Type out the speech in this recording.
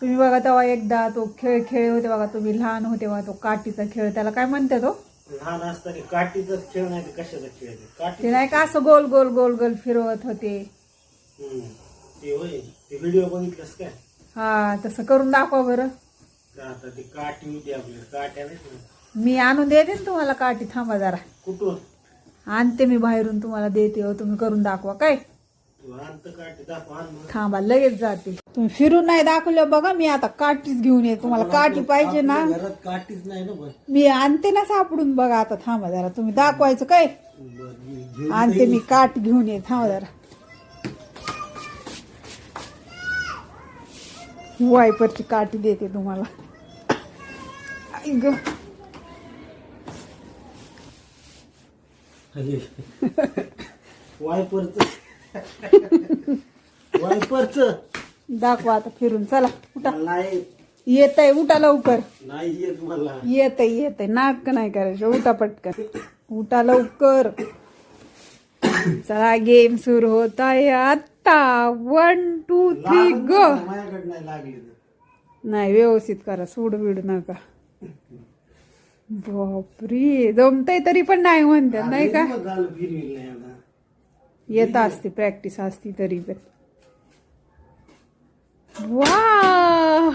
तुम्ही बघा तेव्हा एकदा तो खेळ खेळ होते बघा, तुम्ही लहान होते बघा, तो काठीचा खेळ, त्याला काय म्हणते तो? लहान असताना काठीचा खेळ नाही तर कशाचा खेळ आहे? ते नाही का असं गोल गोल गोल गोल फिरवत होते. ते होय, ते व्हिडिओ बघितलंस काय? हा, तसं करून दाखवा बरं. आता ती काठी होती आपल्याला, काट्या नाही ना. मी आणून देते ना तुम्हाला काठी, थांबा जरा. कुठून आणते मी बाहेरून, तुम्हाला देते हो, तुम्ही करून दाखवा काय. तू आणत काठी दाखव, आण मग. थांबा लगेच जाते. तुम्ही फिरून नाही दाखवलं बघा, मी आता काठीच घेऊन येते. तुम्हाला काठी पाहिजे ना? आपल्या घरात काठीच नाही ना पण. मी आणते ना सापडून, बघा आता. थांबा जरा, तुम्ही दाखवायचं काय. बरं, मी घेऊन आणते मी काठ घेऊन येते, थांबा जरा. वायपरची काठी देते तुम्हाला. आई ग, वायपरच वायपरच दाखवा आता फिरून. चला उठा, नाही येत आहे, उठा लवकर. नाही येत मला. येत आहे, नाक नाही करायचं, उठा पटकन, उठा लवकर. चला, गेम सुरू होत आहे आता. 1 2 3 गो. माझ्याकडे नाही लागली. नाही, व्यवस्थित करा, सोड बिड नका. बापरे, जमतय तरी पण नाही म्हणतात नाही का? येत असते, प्रॅक्टिस असती तरी पण. वा,